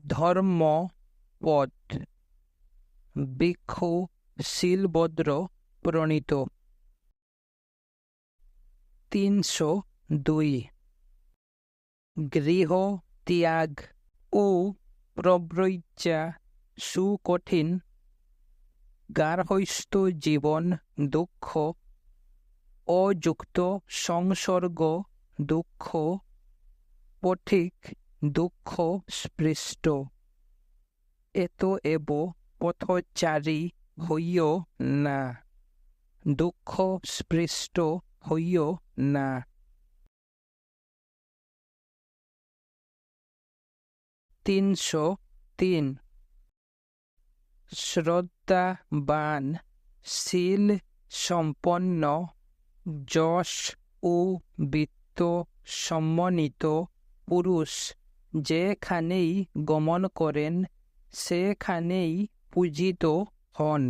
ধর্মপদ ভিক্ষু শিলভদ্র প্রণীত। 302 গৃহ ত্যাগ ও প্রব্রজ্যা সুকঠিন গার্হস্থ্য জীবন দুঃখ অযুক্ত সংসর্গ দুঃখ পথিক দুঃখ স্পৃষ্ট এত এব পথচারী হইও না, দুঃখ স্পৃষ্ট হইও না। 303 শ্রদ্ধাবান শীল সম্পন্ন যশ ও বিত্ত সম্মানিত পুরুষ যেখানেই গমন করেন সেখানেই পূজিত হন।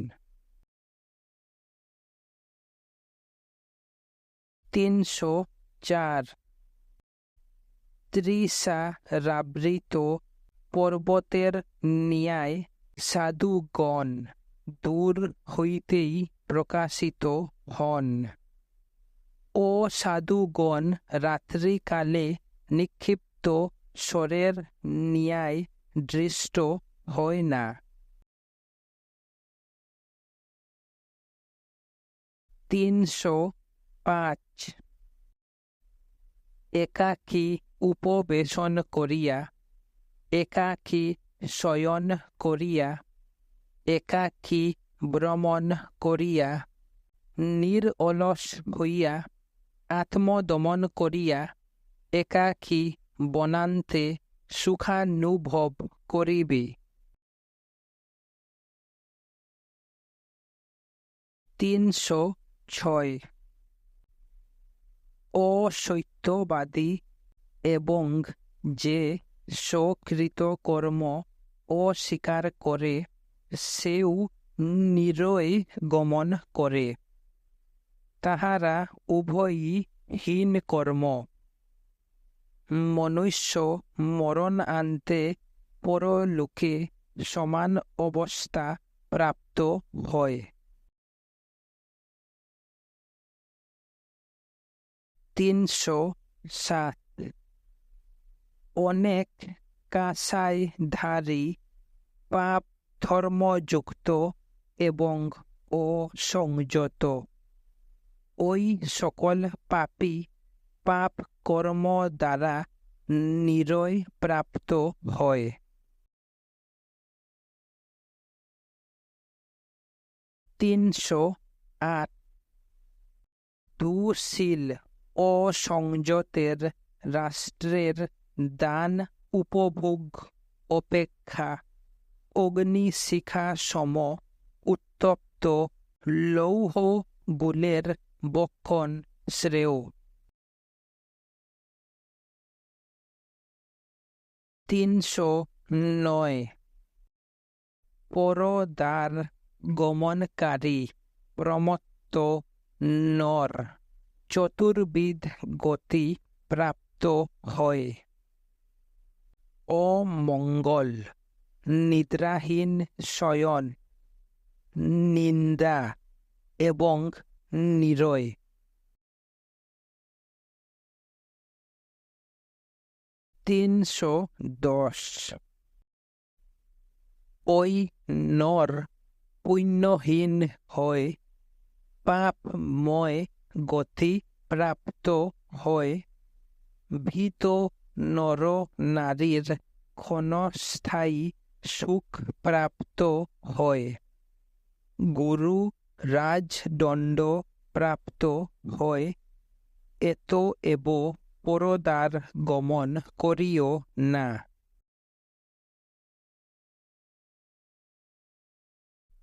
304 তৃষারাবৃত পর্বতের ন্যায় সাধুগণ দূর হইতেই প্রকাশিত হন। ও সাধুগণ রাত্রিকালে নিক্ষিপ্ত স্বরের ন্যায় দৃষ্ট হয় না। 305 একাকী উপবেশন করিয়া একাকী শয়ন করিয়া একাকী ভ্রমণ করিয়া নিরলস হইয়া আত্মদমন করিয়া একাকী বনান্তে সুখানুভব করিবে। 306 অসত্যবাদী এবং যে স্বকৃত কর্ম অস্বীকার করে সেও নিরয় গমন করে, তাহারা উভয়ই হীন কর্ম। মনুষ্য মরণ আনতে পরলোকে সমান অবস্থা প্রাপ্ত হয়। 307 অনেক কাঁসাইধারী পাপ ধর্মযুক্ত এবং অসংযত ওই সকল পাপী পাপ কর্ম দ্বারা নিরয় প্রাপ্ত হয়। 308 দুশীল অসংযতের রাষ্ট্রের দান উপভোগ অপেক্ষা অগ্নিশিখা সম উত্তপ্ত লৌহ বুলের বক্ষণ শ্রেয়। 309 পরদ্বার গমনকারী প্রমত্ত নর চতুর্বিধ গতি প্রাপ্ত হয়। অমঙ্গল নিদ্রাহীন শয়ন নিন্দা এবং নিরয়। 310 ওই নর পুণ্যহীন হয় পাপময় গতি প্রাপ্ত হয়। ভীত নর নারীর ক্ষণস্থায়ী সুখ প্রাপ্ত হয়। গুরু রাজদণ্ড প্রাপ্ত হয়। এত এব পরদ্বার গমন করিও না।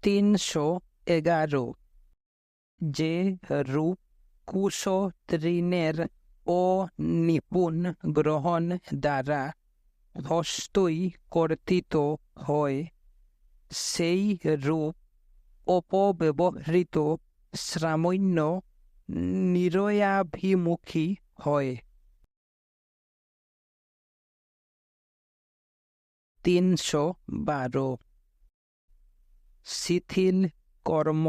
311 যে রূপ কুশতৃণের অনিপুণ গ্রহণ দ্বারা হস্তই কর্তিত হয়, সেই রূপ অপব্যবহৃত শ্রামণ্য নিরয়াভিমুখী হয়। 312 শিথিল কর্ম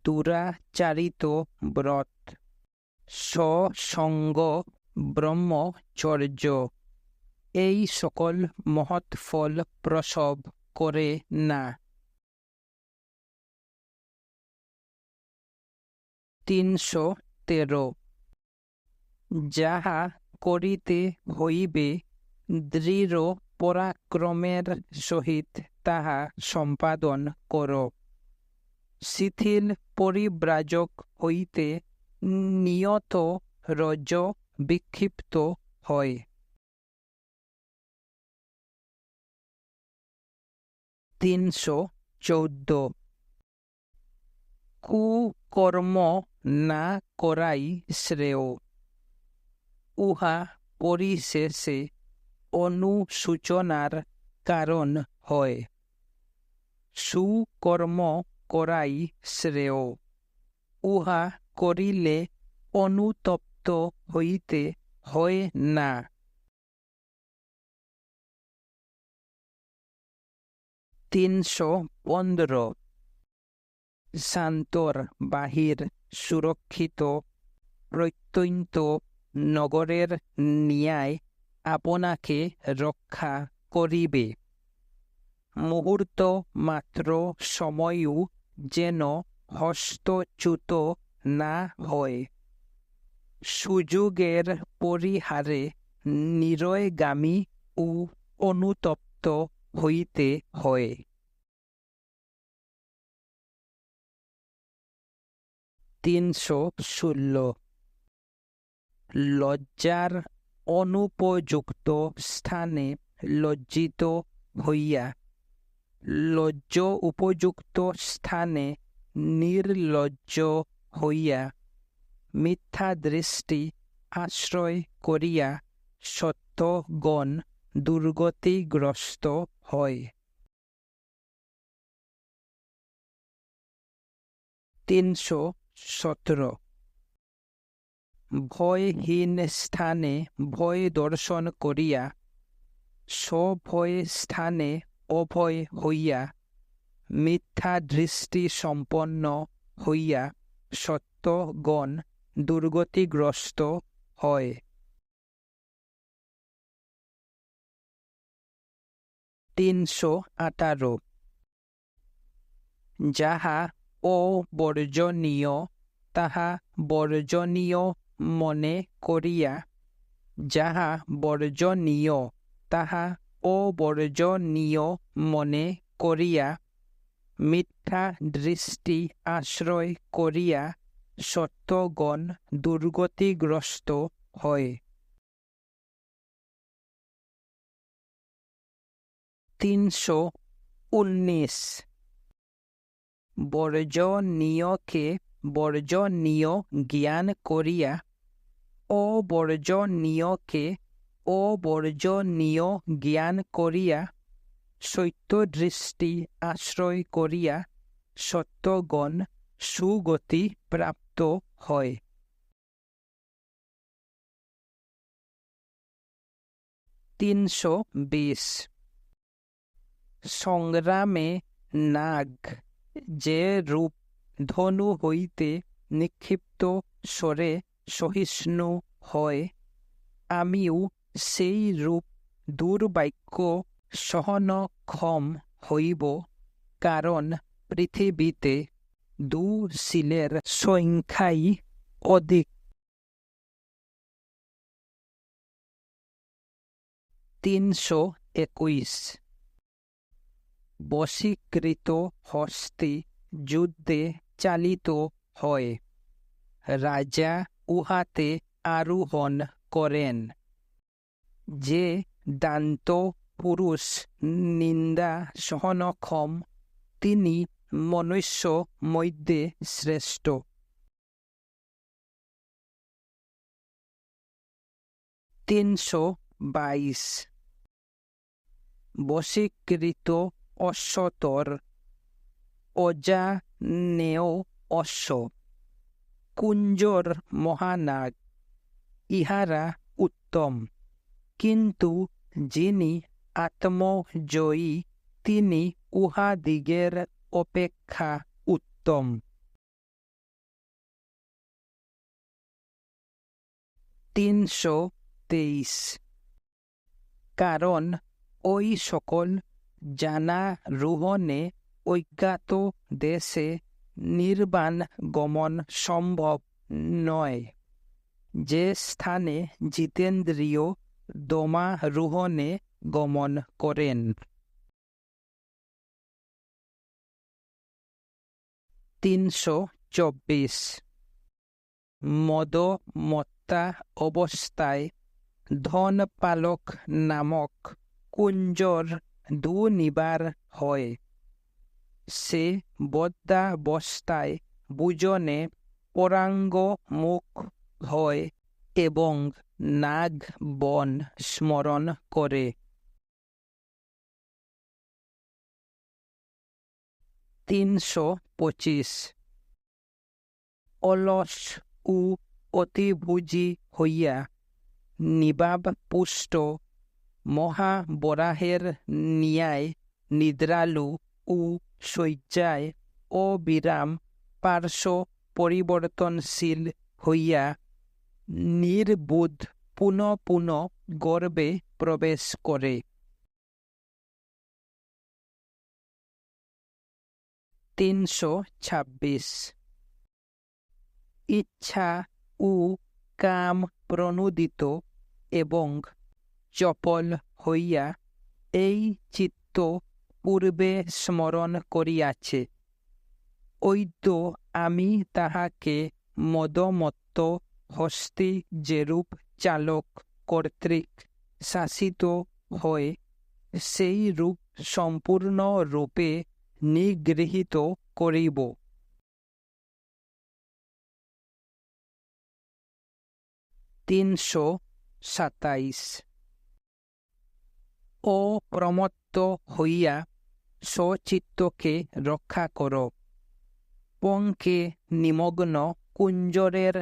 দুরাচারিত ব্রত সসঙ্গ ব্রহ্মচর্য এই সকল মহৎ ফল প্রসব করে না। 313 যাহা করিতে হইবে দৃঢ় পরাক্রমের সহিত তাহা সম্পাদন কর। শিথিল পরিব্রাজক হইতে নিয়ত রজ বিক্ষিপ্ত হয়। 314 কুকর্ম না করাই শ্রেয়, উহা পরিশেষে অনুশোচনার কারণ হয়। সুকর্ম করাই শ্রেয়, উহা করিলে অনুতপ্ত হইতে হয় না। 315 শান্তর বাহির সুরক্ষিত প্রত্যন্ত নগরের ন্যায় আপনাকে রক্ষা করিবে। মুহূর্ত মাত্র সময়ও যেন হস্তচ্যুত না হয়। সুযোগের পরিহারে নিরয়গামী ও অনুতপ্ত হইতে হয়। 316 লজ্জার অনুপযুক্ত স্থানে লজ্জিত হইয়া লজ্জ উপযুক্ত স্থানে নির্লজ্জ হইয়া মিথ্যা দৃষ্টি আশ্রয় করিয়া সত্যগণ দুর্গতিগ্রস্ত হয়। 317 ভয়হীন স্থানে ভয় দর্শন করিয়া সভয় স্থানে অভয় হইয়া মিথ্যা দৃষ্টি সম্পন্ন হইয়া সত্যগণ দুর্গতিগ্রস্ত হয়। 318 যাহা অবর্জনীয় তাহা বর্জনীয় মনে করিয়া যাহা বর্জনীয় তাহা অবর্জনীয় মনে করিয়া মিথ্যা দৃষ্টি আশ্রয় করিয়া সত্যগণ দুর্গতিগ্রস্ত হয়। 319 বর্জনীয়কে বর্জনীয় জ্ঞান করিয়া অবর্জনীয়কে অবর্জনীয় জ্ঞান করিয়া সত্যদৃষ্টি আশ্রয় করিয়া সত্যগণ সুগতি প্রাপ্ত হয়। 320 সংগ্রামে নাগ যে রূপ ধনু হইতে নিক্ষিপ্ত স্বরে সহিষ্ণু হয়, আমিও সেই রূপ দুর্বাক্য সহনক্ষম হইব, কারণ পৃথিবীতে দুশীলের সংখ্যাই অধিক। 321 বশীকৃত হস্তে যুদ্ধে চালিত হয়, রাজা উহাতে আরোহণ করেন। যে দান্ত পুরুষ নিন্দা সহনক্ষম, তিনি মনুষ্য মধ্যে শ্রেষ্ঠ। 322 বশীকৃত অশ্বতর অজানেয় অশ্ব কুঞ্জর মহানাগ, ইহারা উত্তম, কিন্তু যিনি আত্মজয়ী, তিনি উহাদিগের অপেক্ষা উত্তম। 323। কারণ ওই সকল জানারোহণে অজ্ঞাত দেশে নির্বাণ গমন সম্ভব নয়, যে স্থানে জিতেন্দ্রিয় দমারোহণে গমন করেন। 324। মদমত্তা অবস্থায় ধনপালক নামক কুঞ্জর দুর্নিবার হয়। সে বদ্ধাবস্থায় বুজনে পরাঙ্গমুখ হয় এবং নাগ বন স্মরণ করে। 325। অলস ও অতিভোজী হইয়া নিবাব পুষ্ট মহাবরাহের ন্যায় নিদ্রালু ও শয্যায় অবিরাম পার্শ্ব পরিবর্তনশীল হইয়া নির্বুধ পুনঃ পুনঃ গর্ভে প্রবেশ করে। 326। ইচ্ছা ও কাম প্রণোদিত এবং চপল হইয়া এই চিত্ত পূর্বে স্মরণ করিয়াছে, ঐদ্য আমি তাহাকে মদমত্ত হস্তি যেরূপ চালক কর্তৃক শাসিত হয়, সেই রূপ সম্পূর্ণ রূপে নিগৃহীত করিব। 327। অপ্রমত্ত হইয়া স্বচিত্তকে রক্ষা কর, পঙ্কে নিমগ্ন কুঞ্জরের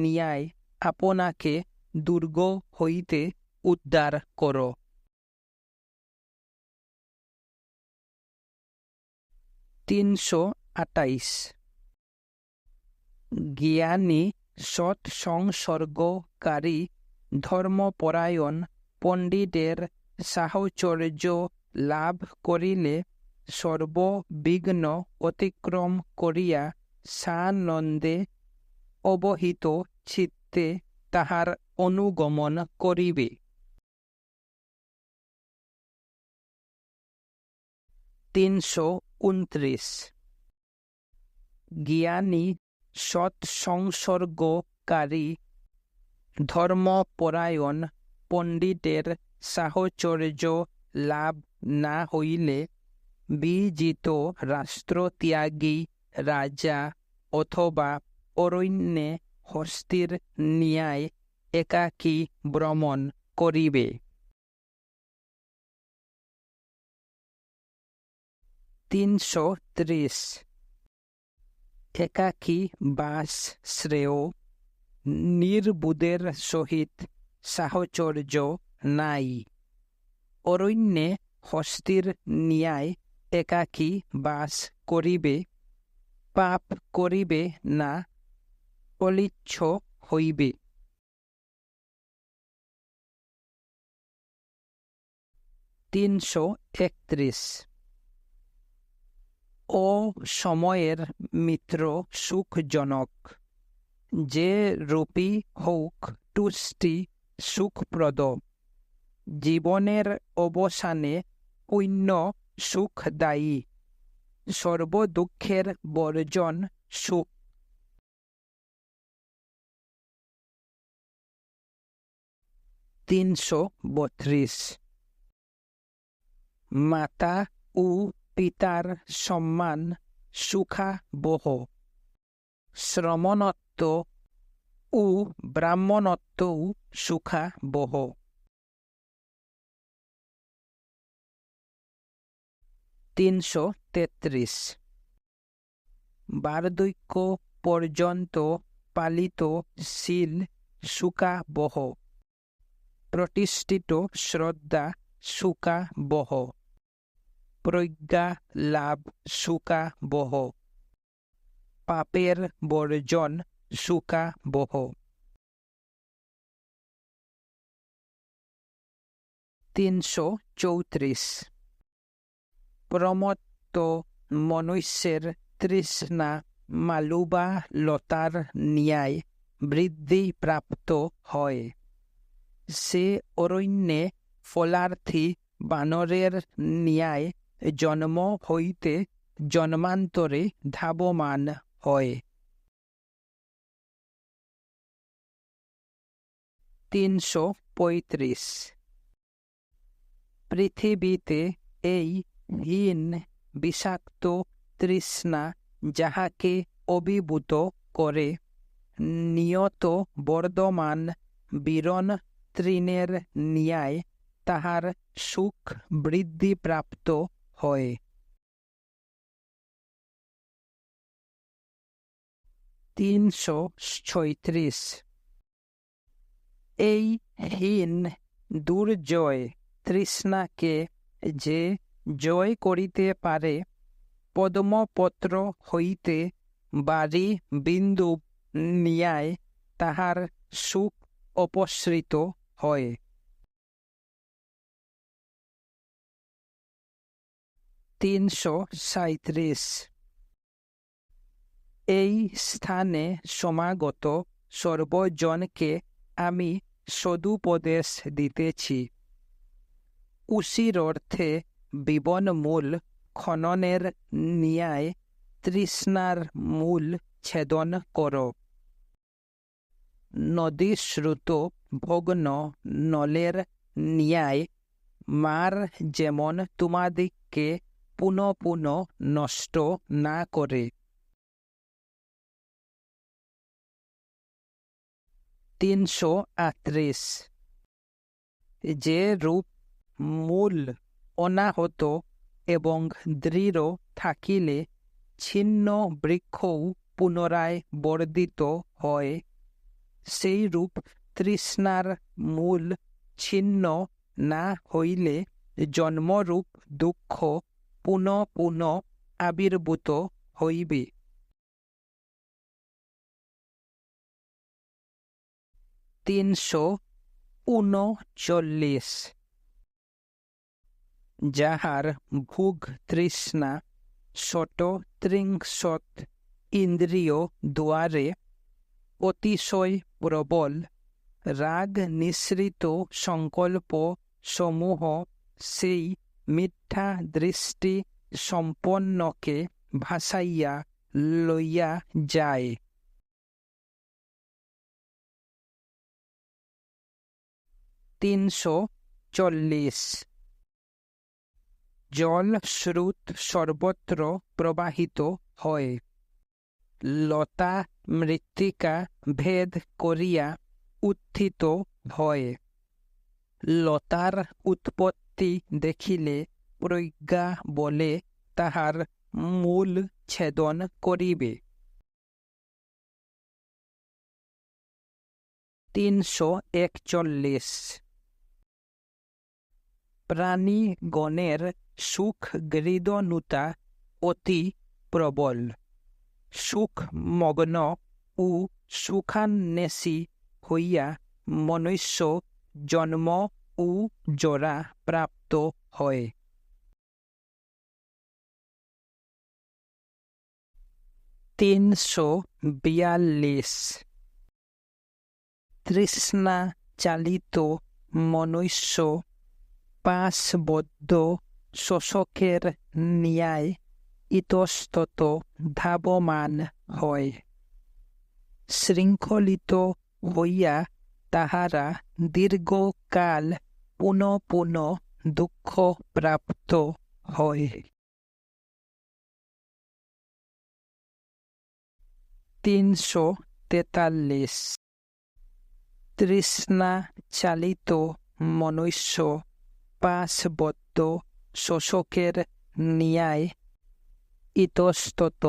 ন্যায় আপনাকে দুর্গ হইতে উদ্ধার কর। 328। জ্ঞানী সৎসংসর্গকারী ধর্মপরায়ণ পণ্ডিতের সাহচর্য লাভ করিলে সর্ববিঘ্ন অতিক্রম করিয়া সানন্দে অবহিত চিত্তে তাহার অনুগমন করিবে। 329। জ্ঞানী সৎসংসর্গকারী ধর্মপরায়ণ পণ্ডিতের সাহচর্য লাভ না হইলে বিজিত রাষ্ট্রত্যাগী রাজা অথবা অরণ্যে হস্তির ন্যায় একাকী ভ্রমণ করিবে। 330। একাকী বাস শ্রেয়, নির্বুধের সহিত সাহচর্য নাই। অরণ্যে হস্তির ন্যায় একাকী বাস করিবে, পাপ করিবে না, অলিচ্ছ হইবে। 331। অসময়ের মিত্র সুখজনক, যে রূপী হউক তুষ্টি সুখপ্রদ, জীবনের অবসানে পুণ্য সুখদায়ী, সর্বদুঃখের বর্জন সুখ। 332। মাতা ও পিতার সম্মান সুখাবহ, শ্রমণত্ব ও ব্রাহ্মণত্বও সুখাবহ। 333। বার্ধক্য পর্যন্ত পালিত শীল সুখাবহ, প্রতিষ্ঠিত শ্রদ্ধা শোকাবহ। প্রজ্ঞা লাভ শোকাবহ। পাপের বর্জন শোকাবহ। 334 প্রমত্ত মনুষ্যের তৃষ্ণা মালুবা লতার ন্যায় বৃদ্ধি প্রাপ্ত হয়। সে অরণ্যে ফলার্থী বানরের ন্যায় জন্ম হইতে জন্মান্তরে ধাবমান হয়। 335 পৃথিবীতে এই হীন বিষাক্ত তৃষ্ণা যাহাকে অভিভূত করে, নিয়ত বর্ধমান বিরণ তৃণের ন্যায় তাহার সুখ বৃদ্ধি প্রাপ্ত হয়। 336 এই হীন দুর্জয় তৃষ্ণাকে যে জয় করিতে পারে, পদ্মপত্র হইতে বারি বিন্দু ন্যায় তাহার সুখ অপসৃত হয়। 337 এই স্থানে সমাগত সর্বজনকে আমি সদুপদেশ দিতেছি। উশির অর্থে বিবনমূল খননের ন্যায় তৃষ্ণার মূল ছেদন কর। নদীশ্রুত ভগ্ন নলের ন্যায় মার যেমন তোমাদিগকে পুনঃ পুনঃ নষ্ট না করে। 338 যে রূপ মূল অনাহত এবং দৃঢ় থাকিলে ছিন্ন বৃক্ষও পুনরায় বর্ধিত হয়, সেই রূপ তৃষ্ণার মূল ছিন্ন না হইলে জন্মরূপ দুঃখ পুনঃ পুনঃ আবির্ভূত হইবে। 339 যাহার ভোগ তৃষ্ণা ষটত্রিংশৎ ইন্দ্রিয় দ্বারে অতিশয় প্রবল, রাগ নিঃসৃত সংকল্প সমূহ সেই মিথ্যা দৃষ্টি সম্পন্নকে ভাসাইয়া লইয়া যায়। 340 জল স্রোত সর্বত্র প্রবাহিত হয়, লতা মৃত্তিকা ভেদ করিয়া উত্থিত হয়। লতার উৎপত্তি দেখিলে প্রজ্ঞা বলে তাহার মূল ছেদন করিবে। 341 প্রাণীগণের সুখ গৃহীতা অতি প্রবল, সুখমগ্ন ও সুখান্বেষী হইয়া মনুষ্য জন্ম ও জরা প্রাপ্ত হয়। 342 তৃষ্ণা চালিত মনুষ্য পাশবদ্ধ শোষকের ন্যায় ইতস্তত ধাবমান হয়। শৃঙ্খলিত হইয়া তাহারা দীর্ঘকাল পুনঃ পুনঃ দুঃখ প্রাপ্ত হয়। 343 তৃষ্ণা চালিত মনুষ্য পাশবদ্ধ শোষকের ন্যায় ইতস্তত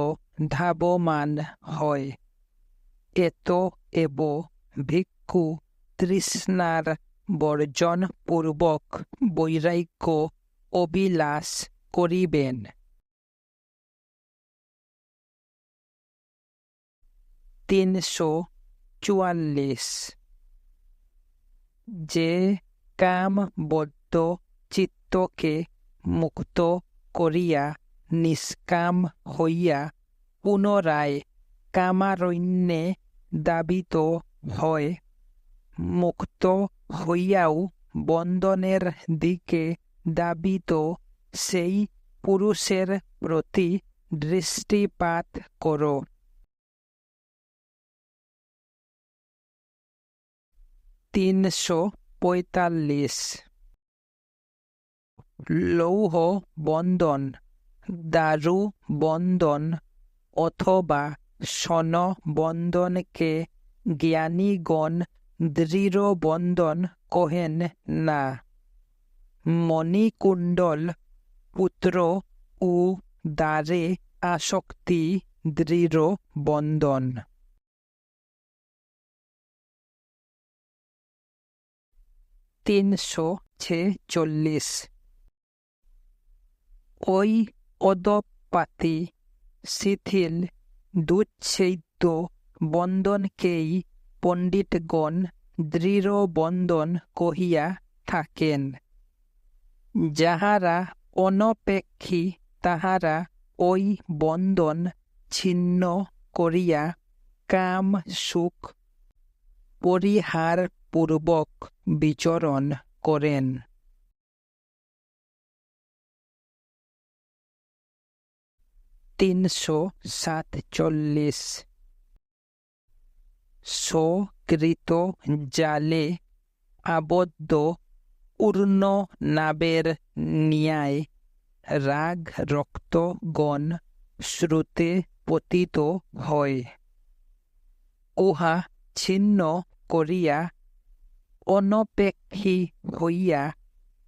ধাবমান হয়। এত এব ভিক্ষু তৃষ্ণার বর্জন পূর্বক বৈরাগ্য অবিলাস করিবেন। 344 যে কামবদ্ধ চিত্তকে মুক্ত করিয়া নিষ্কাম হইয়া পুনরায় কামারণ্যে দাবিত হয়, মুক্ত হইয়াও বন্ধনের দিকে দাবিত সেই পুরুষের প্রতি দৃষ্টিপাত করো। 345 লৌহ বন্ধন, দারু বন্ধন অথবা স্বন বন্ধনকে জ্ঞানীগণ দৃঢ় বন্ধন কহেন না। মণিকুণ্ডল পুত্র ও দ্বারে আসক্তি দৃঢ় বন্ধন। 346 ওই অদপাতি শিথিল দুচ্ছেদ্য বন্ধনকেই পণ্ডিতগণ দৃঢ় বন্ধন কহিয়া থাকেন। যাহারা অনপেক্ষী তাহারা ওই বন্ধন ছিন্ন করিয়া কাম সুখ পরিহার পূর্বক বিচরণ করেন। 347 সকৃত জালে আবদ্ধ উর্ণ নাবের ন্যায় রাগ রক্তগণ শ্রুতে পতিত হয়। উহা ছিন্ন করিয়া অনপেক্ষী হইয়া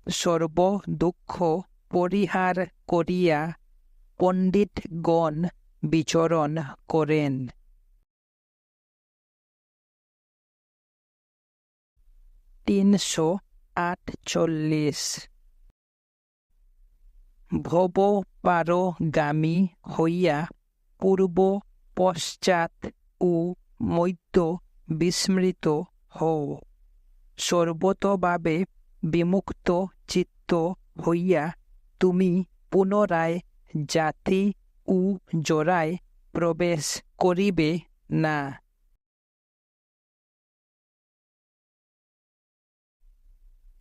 সর্ব দুঃখ পরিহার করিয়া পণ্ডিতগণ বিচরণ করেন। 348 ভবপারগামী হইয়া পূর্ব পশ্চাৎ ও মধ্য বিস্মৃত হও। সর্বতভাবে বিমুক্ত চিত্ত হইয়া তুমি পুনরায় জাতি ও জরায় প্রবেশ করিবে না।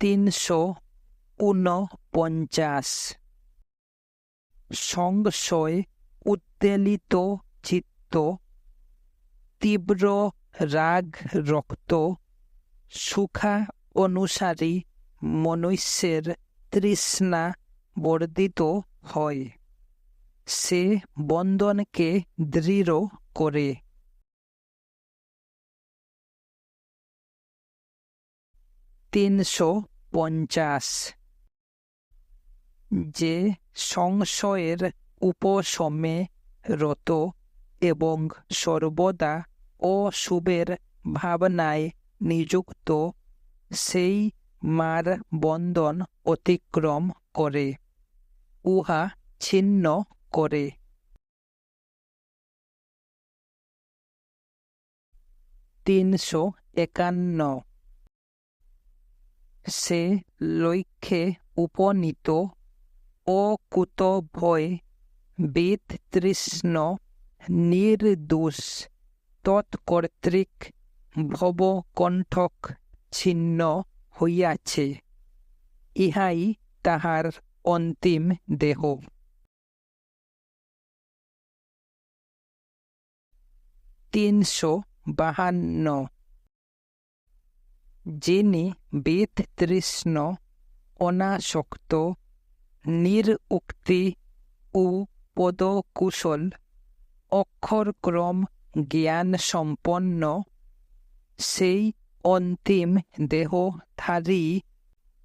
349 সংশয় উদ্বেলিত চিত্ত, তীব্র রাগ রক্ত সুখা অনুসারী মনুষ্যের তৃষ্ণা বর্ধিত হয়, সে বন্ধনকে দৃঢ় করে। 350 যে সংশয়ের উপশমে রত এবং সর্বদা অশুভের ভাবনায় নিযুক্ত, সেই মার বন্ধন অতিক্রম করে, উহা ছিন্ন করে। 351 সে লক্ষ্যে উপনীত অকুত ভয় বিতৃষ্ণ নির্দোষ তৎকর্তৃক ভবকণ্ঠক ছিন্ন হইয়াছে, ইহাই তাহার অন্তিম দেহ। 352 যিনি বিতৃষ্ণ অনাসক্ত নিরুক্তি ও পদকুশল অক্ষরক্রম জ্ঞান সম্পন্ন, সেই অন্তিম দেহধারী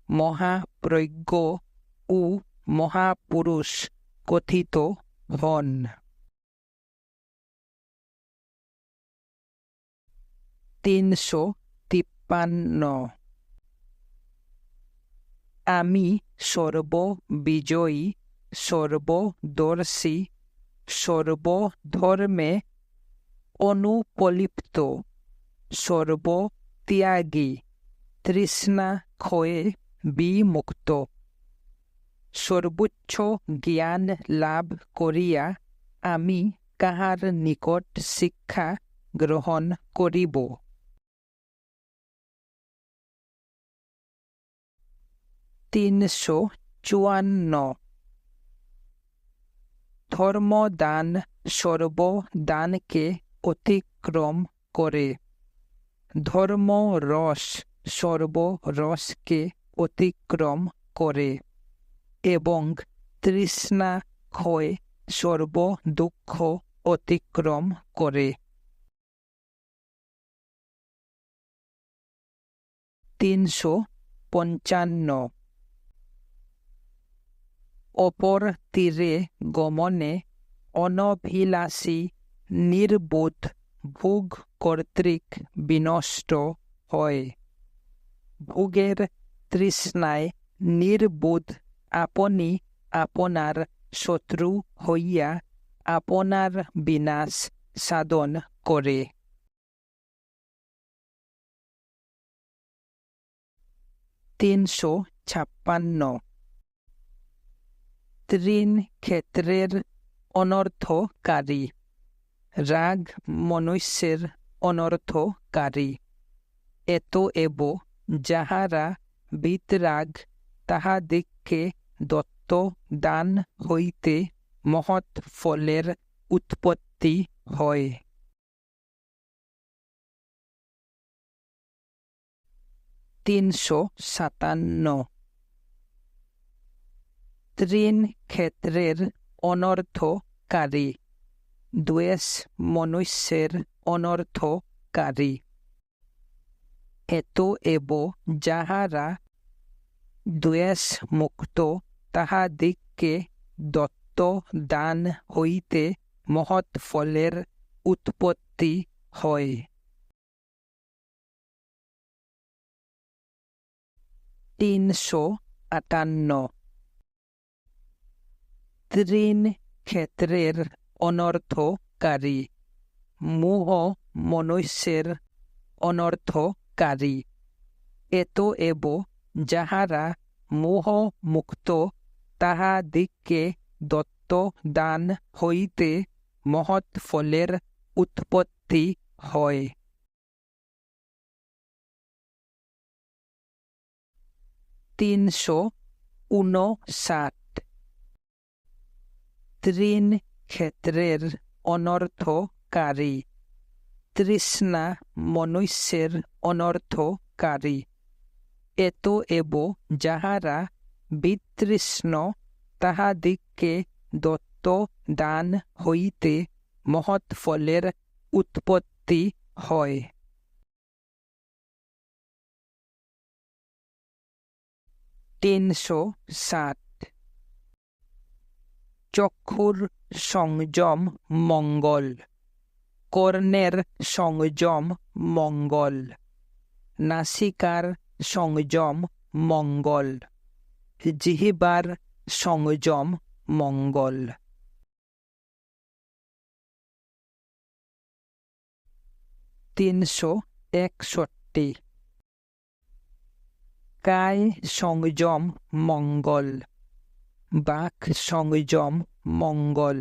মহাপ্রজ্ঞ ও মহাপুরুষ কথিত হন। 353 আমি সর্ববিজয়ী, সর্বদর্শী, সর্বধর্মে অনুপলিপ্ত, সর্বত্যাগী, তৃষ্ণা ক্ষয়ে বিমুক্ত। সর্বোচ্চ জ্ঞান লাভ করিয়া আমি কাহার নিকট শিক্ষা গ্রহণ করিব? 354 ধর্মদান সর্বদানকে অতিক্রম করে, ধর্মরস সর্বরসকে অতিক্রম করে এবং তৃষ্ণা ক্ষয় সর্বদুঃখ অতিক্রম করে। 355 অপর তীরে গমনে অনভিলাষী নির্বোধ ভোগ কর্তৃক বিনষ্ট হয়। ভোগের তৃষ্ণায় নির্বোধ আপনি আপনার শত্রু হইয়া আপনার বিনাশ সাধন করে। 356 তৃণ ক্ষেত্রের অনর্থকারী, রাগ মনুষ্যের অনর্থকারী। এতএব যাহারা বিতরাগ, তাহাদিগকে দত্ত দান হইতে মহৎ ফলের উৎপত্তি হয়। 357 তৃণ ক্ষেত্রের অনর্থকারী, দ্বেষ মনুষ্যের অনর্থকারী। এতএব যাহারা দ্বেষ মুক্ত, তাহাদিগকে দত্ত দান হইতে মহৎ ফলের উৎপত্তি হয়। 358 তৃণ ক্ষেত্রের অনর্থকারী, মোহ মনুষ্যের অনর্থকারী। এতএব যাহারা মোহ মুক্ত, তাহাদিগকে দত্ত দান হইতে মহৎ ফলের উৎপত্তি হয়। 359 তৃণ ক্ষেত্রের অনর্থকারী, তৃষ্ণা মনুষ্যের অনর্থকারী। এতএব যাহারা বিতৃষ্ণ, তাহাদিগকে দত্ত দান হইতে মহৎ ফলের উৎপত্তি হয়। 360 চক্ষুর সংযম মঙ্গল, কর্ণের সংযম মঙ্গল, নাসিকার সংযম মঙ্গল, জিহ্বার সংযম মঙ্গল। 361 কায় সংযম মঙ্গল, বাক সংযম মঙ্গল,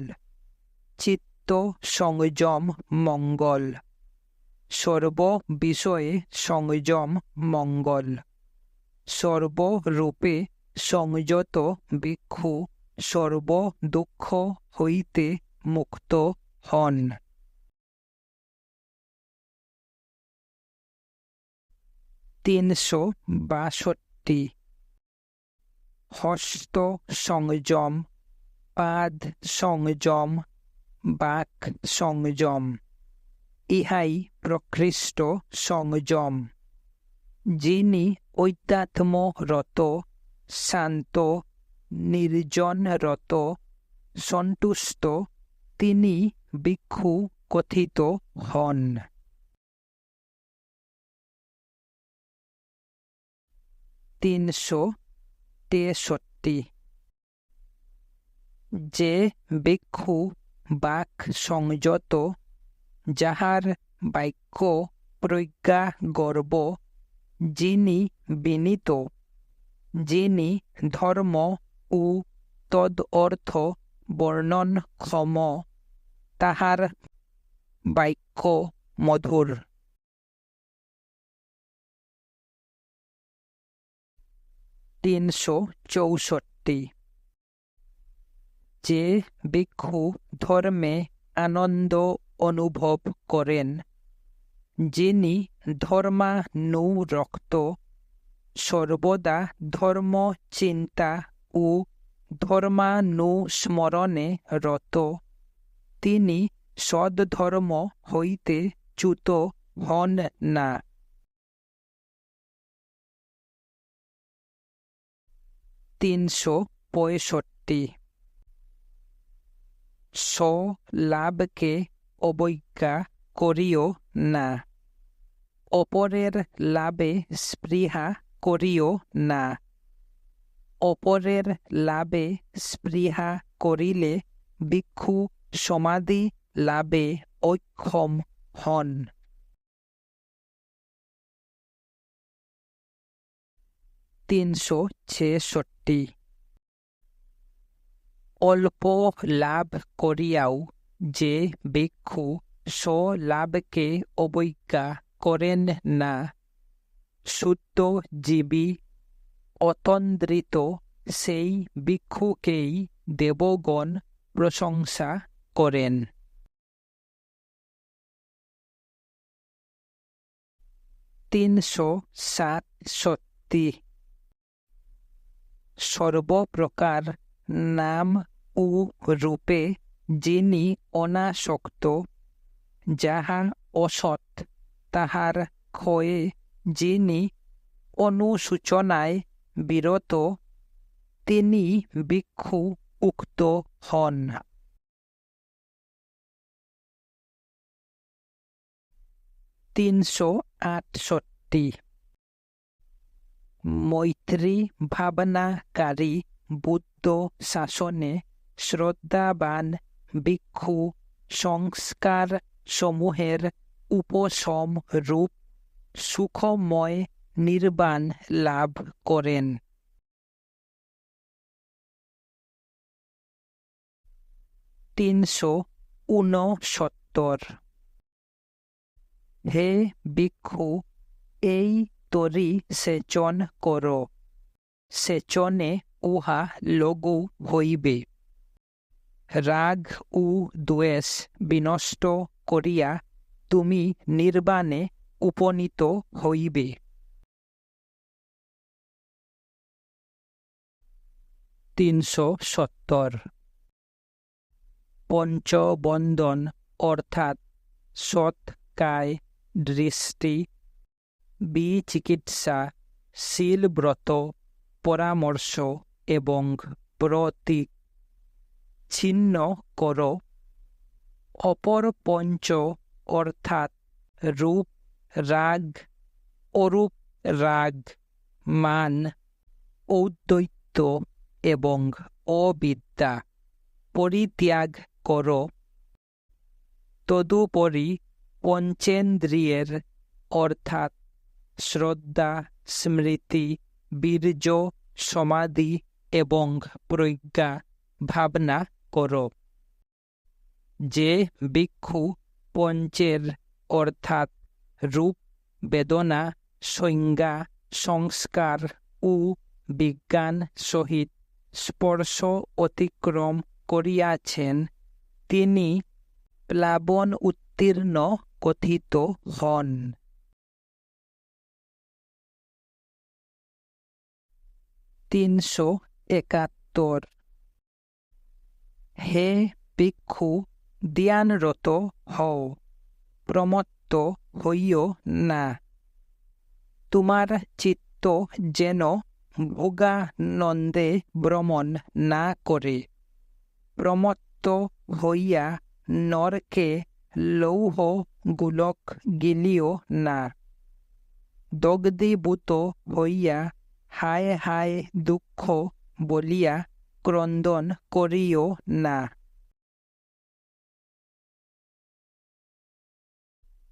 চিত্ত সংযম মঙ্গল, সর্ব বিষয়ে সংযম মঙ্গল। সর্বরূপে সংযত ভিক্ষু সর্ব দুঃখ হইতে মুক্ত হন। 362 হস্ত সংযম, পাদ সংযম, বাক সংযম, ইহাই প্রকৃষ্ট সংযম। যিনি ঐতাত্ম্যরত, শান্ত, নির্জনরত, সন্তুষ্ট, তিনি ভিক্ষু কথিত হন। 363 63 যে ভিক্ষু বাক সংযত, যাহার বাক্য প্রজ্ঞা গর্ব, যিনি বিনীত, যিনি ধর্ম ও তদ অর্থ বর্ণন ক্ষম, তাহার বাক্য মধুর। 364 যে ভিক্ষু ধর্মে আনন্দ অনুভব করেন, যিনি ধর্মানুরক্ত, সর্বদা ধর্ম চিন্তা ও ধর্মানুস্মরণে রত, তিনি সদ্ধর্ম হইতে চ্যুত হন না। 365 স্বলাভকে অবজ্ঞা করিও না, অপরের লাভে স্পৃহা করিও না। অপরের লাভে স্পৃহা করিলে ভিক্ষু সমাধি লাভে অক্ষম হন। 366 অল্প লাভ করিয়াও যে ভিক্ষু স্বলাভকে অবজ্ঞা করেন না, শুদ্ধজীবী অতন্দ্রিত, সেই ভিক্ষুকেই দেবগণ প্রশংসা করেন। 367 সর্বপ্রকার নাম ও রূপে যিনি অনাসক্ত, যাহা অসৎ তাহার ক্ষয়ে যিনি অনুসূচনায় বিরত, তিনি ভিক্ষু উক্ত হন। 368 মৈত্রী ভাবনাকারী বুদ্ধ শাসনে শ্রদ্ধাবান ভিক্ষু সংস্কার সমূহের উপশম রূপ সুখময় নির্বাণ লাভ করেন। 369 হে ভিক্ষু, এই তরি সেচন কর, সেচনে উহা লঘু হইবে। রাগ ও দ্বেষ বিনষ্ট করিয়া তুমি নির্বাণে উপনীত হইবে। 370 পঞ্চবন্ধন অর্থাৎ সৎ কায়, দৃষ্টি, বিচিকিৎসা, শীলব্রত, পরামর্শ এবং প্রতীক ছিন্ন কর। অপর পঞ্চ অর্থাৎ রূপ রাগ, অরূপ রাগ, মান, ঔদ্ধত্য এবং অবিদ্যা পরিত্যাগ কর। তদুপরি পঞ্চেন্দ্রিয়ের অর্থাৎ শ্রদ্ধা, স্মৃতি, বীর্য, সমাধি এবং প্রজ্ঞা ভাবনা কর। যে ভিক্ষু পঞ্চের অর্থাৎ রূপ, বেদনা, সংজ্ঞা, সংস্কার ও বিজ্ঞান সহিত স্পর্শ অতিক্রম করিয়াছেন, তিনি প্লাবন উত্তীর্ণ কথিত হন। 371 হে ভিক্ষু, ধ্যানরত হও, প্রমত্ত হইও না। তোমার চিত্ত যেন ভোগানন্দে ভ্রমণ না করে। প্রমত্ত হইয়া নরকে লৌহ গোলক গিলিও না। দগ্ধীভূত হইয়া হায় হায় দুঃখ বলিয়া ক্রন্দন করিও না।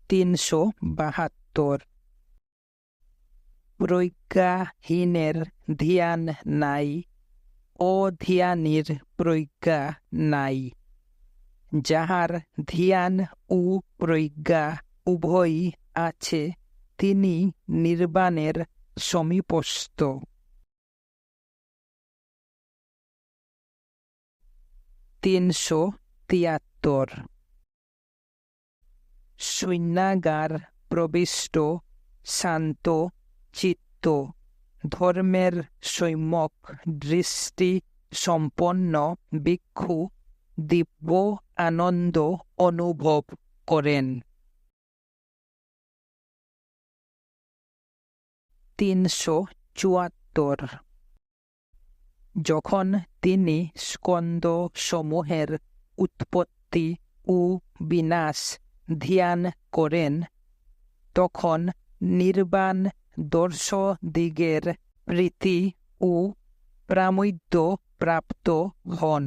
372 প্রজ্ঞাহীনের ধ্যান নাই, অধ্যানীর প্রজ্ঞা নাই। যাহার ধ্যান ও প্রজ্ঞা উভয়ই আছে, তিনি নির্বাণের সমীপস্থ। 373 শূন্যাগার প্রবিষ্ট শান্ত চিত্ত, ধর্মের সম্যক দৃষ্টি সম্পন্ন ভিক্ষু দিব্য আনন্দ অনুভব করেন। 374 যখন তিনি স্কন্ধ সমূহের উৎপত্তি ও বিনাশ ধ্যান করেন, তখন নির্বাণ দর্শদিগের প্রীতি ও প্রামুদ্য প্রাপ্ত হন।